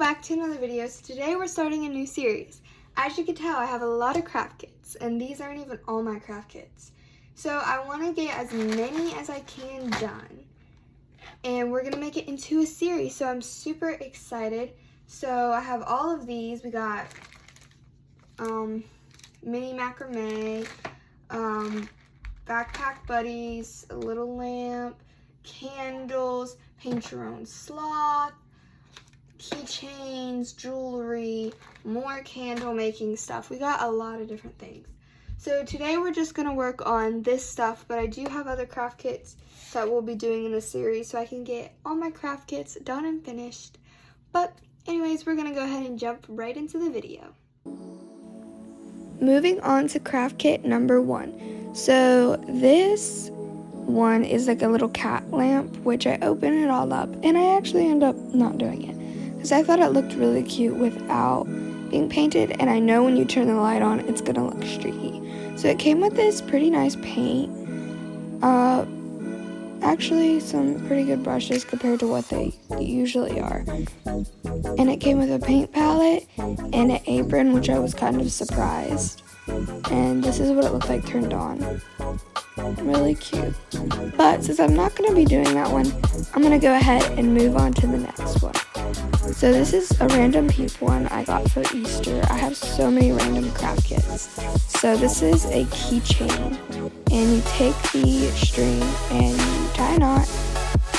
back to another video. So today we're starting a new series. As you can tell, I have a lot of craft kits, and these aren't even all my craft kits. So I want to get as many as I can done, and we're going to make it into a series, so I'm super excited. So I have all of these. We got mini macrame, backpack buddies, a little lamp, candles, paint your own sloth, keychains, jewelry, more candle making stuff. We got a lot of different things. So today we're just going to work on this stuff, but I do have other craft kits that we'll be doing in this series so I can get all my craft kits done and finished. But anyways, we're going to go ahead and jump right into the video. Moving on to craft kit number 1. So this one is like a little cat lamp, which I open it all up, and I actually end up not doing it because I thought it looked really cute without being painted, and I know when you turn the light on it's gonna look streaky. So it came with this pretty nice paint, actually some pretty good brushes compared to what they usually are, and it came with a paint palette and an apron, which I was kind of surprised, and this is what it looked like turned on. Really cute. But since I'm not going to be doing that one, I'm going to go ahead and move on to the next one. So this is a random peep one I got for Easter. I have so many random craft kits. So this is a keychain, and you take the string and you tie a knot,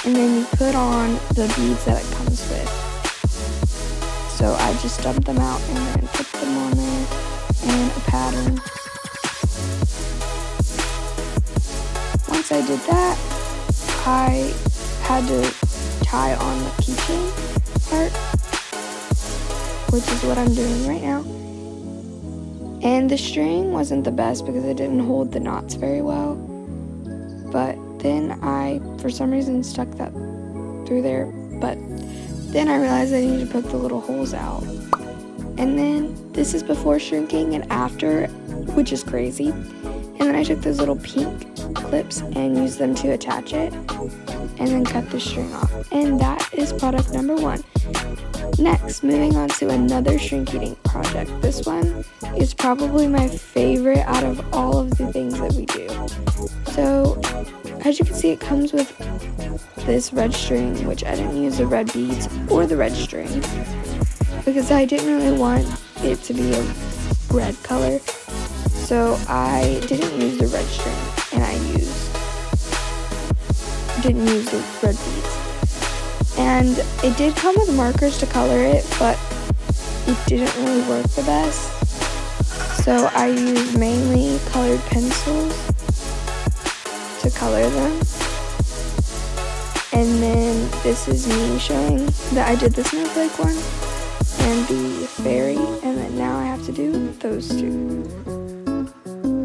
and then you put on the beads that it comes with. So I just dumped them out and then put them on there and a pattern. Once I did that, I had to tie on the keychain part, which is what I'm doing right now. And the string wasn't the best because it didn't hold the knots very well. But then I, for some reason, stuck that through there. But then I realized I needed to poke the little holes out. And then this is before shrinking and after, which is crazy. And then I took those little pink clips and used them to attach it, and then cut the string off. And that is product number 1. Next, moving on to another shrinky dink project. This one is probably my favorite out of all of the things that we do. So, as you can see, it comes with this red string, which I didn't use the red beads or the red string because I didn't really want it to be a red color. So I didn't use the red string, and I didn't use the red beads. And it did come with markers to color it, but it didn't really work the best. So I used mainly colored pencils to color them. And then this is me showing that I did the snowflake one and the fairy, and then now I have to do those two.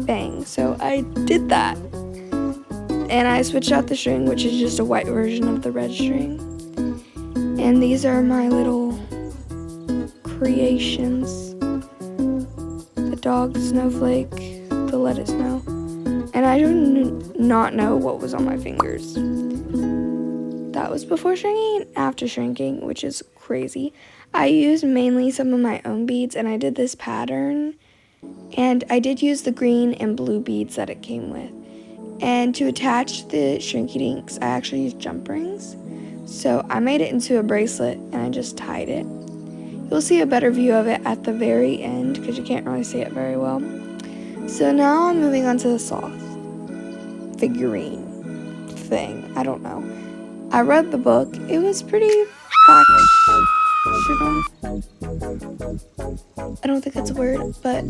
Bang. So I did that, and I switched out the string, which is just a white version of the red string. And these are my little creations: the dog, the snowflake, the let it snow, and I do not know what was on my fingers. That was before shrinking and after shrinking, which is crazy. I used mainly some of my own beads, and I did this pattern. And I did use the green and blue beads that it came with. And to attach the shrinky dinks, I actually used jump rings. So I made it into a bracelet, and I just tied it. You'll see a better view of it at the very end because you can't really see it very well. So now I'm moving on to the sloth figurine thing. I don't know. I read the book. It was pretty factual. I don't think that's a word, but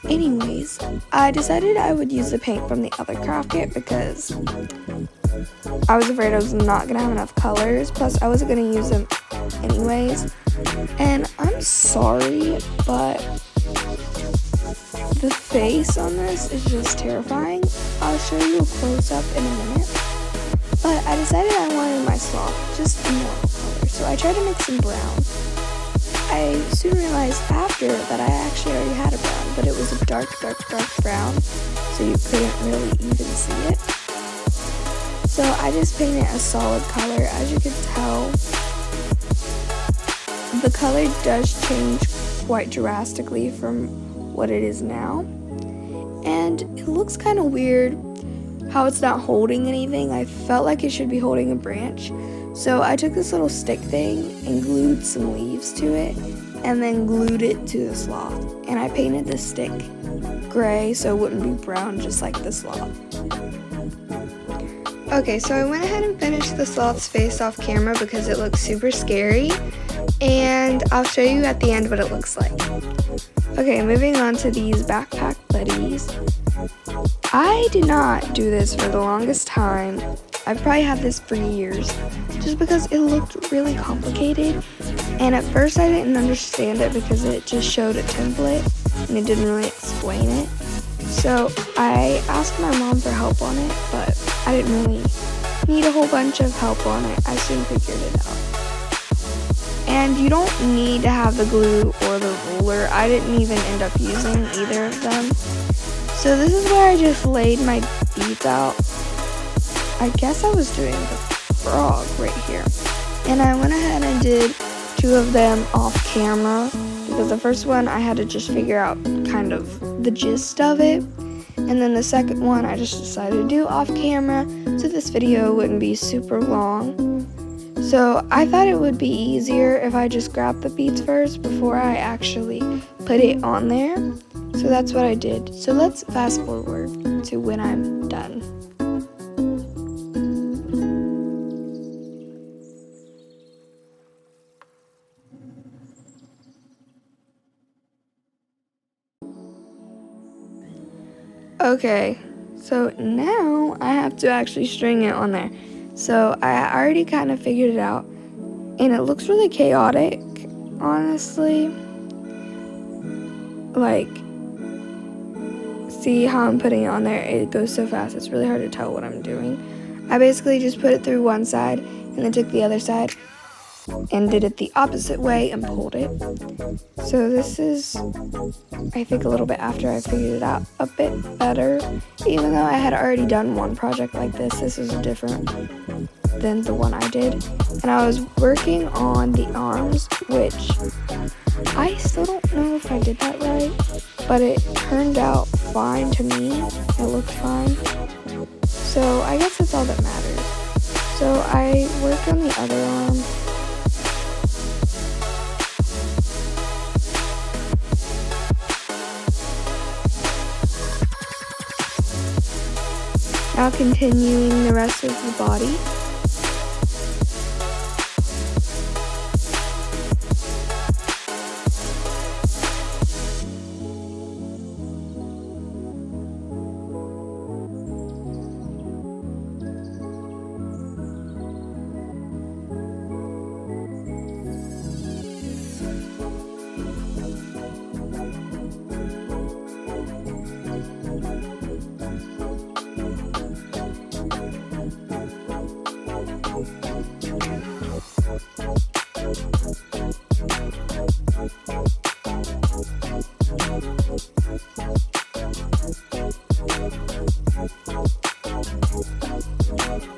anyways, I decided I would use the paint from the other craft kit because I was afraid I was not going to have enough colors, plus I wasn't going to use them anyways. And I'm sorry, but the face on this is just terrifying. I'll show you a close-up in a minute. But I decided I wanted my sloth just a normal color, so I tried to make some brown. I soon realized after that I actually already had a brown, but it was a dark brown, so you couldn't really even see it. So I just painted a solid color. As you can tell, the color does change quite drastically from what it is now. And it looks kind of weird how it's not holding anything. I felt like it should be holding a branch. So I took this little stick thing and glued some leaves to it and then glued it to the sloth. And I painted the stick gray so it wouldn't be brown just like the sloth. Okay, so I went ahead and finished the sloth's face off camera because it looks super scary. And I'll show you at the end what it looks like. Okay, moving on to these backpack buddies. I did not do this for the longest time. I've probably had this for years just because it looked really complicated, and at first I didn't understand it because it just showed a template and it didn't really explain it. So I asked my mom for help on it, but I didn't really need a whole bunch of help on it. I soon figured it out. And you don't need to have the glue or the ruler. I didn't even end up using either of them. So this is where I just laid my beads out. I guess I was doing the frog right here. And I went ahead and did 2 of them off camera because the first one I had to just figure out kind of the gist of it. And then the second one I just decided to do off camera so this video wouldn't be super long. So I thought it would be easier if I just grabbed the beads first before I actually put it on there. So that's what I did. So let's fast forward to when I'm done. Okay, so now I have to actually string it on there. So I already kind of figured it out, and it looks really chaotic, honestly. Like, see how I'm putting it on there? It goes so fast, it's really hard to tell what I'm doing. I basically just put it through one side, and then took the other side, and did it the opposite way and pulled it. So this is, I think, a little bit after I figured it out a bit better. Even though I had already done one project like this was different than the one I did. And I was working on the arms, which I still don't know if I did that right, but it turned out fine to me. It looked fine. So I guess that's all that matters. So I worked on the other arm. Now continuing the rest of the body.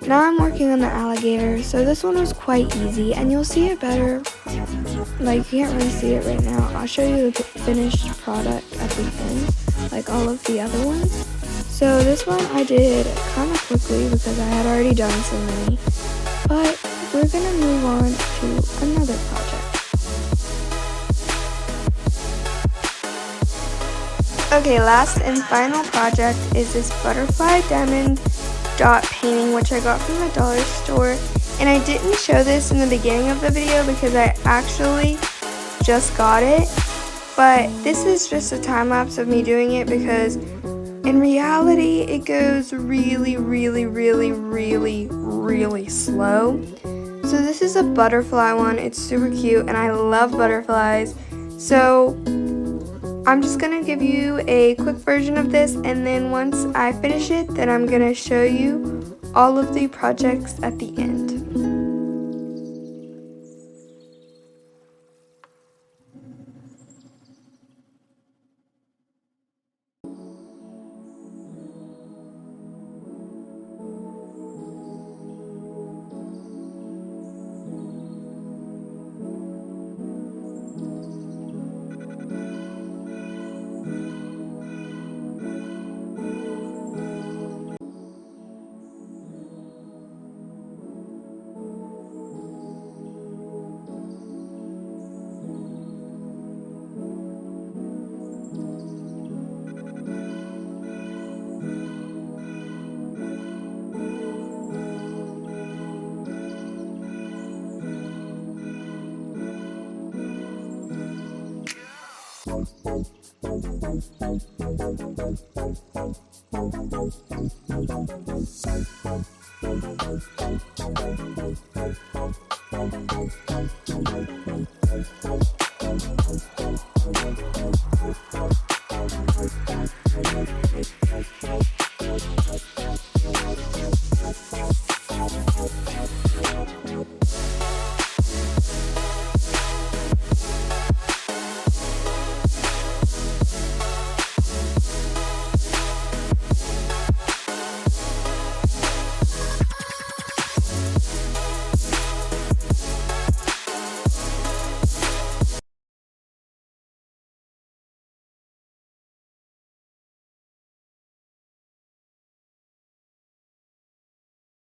Now I'm working on the alligator, so this one was quite easy, and you'll see it better. Like, you can't really see it right now. I'll show you the finished product at the end, like all of the other ones. So this one I did kind of quickly because I had already done so many, but we're gonna move on to another project. Okay, last and final project is this butterfly diamond dot painting, which I got from the dollar store. And I didn't show this in the beginning of the video because I actually just got it. But this is just a time lapse of me doing it because in reality it goes really, really, really, really, really slow. So this is a butterfly one. It's super cute and I love butterflies. So I'm just going to give you a quick version of this, and then once I finish it, then I'm going to show you all of the projects at the end.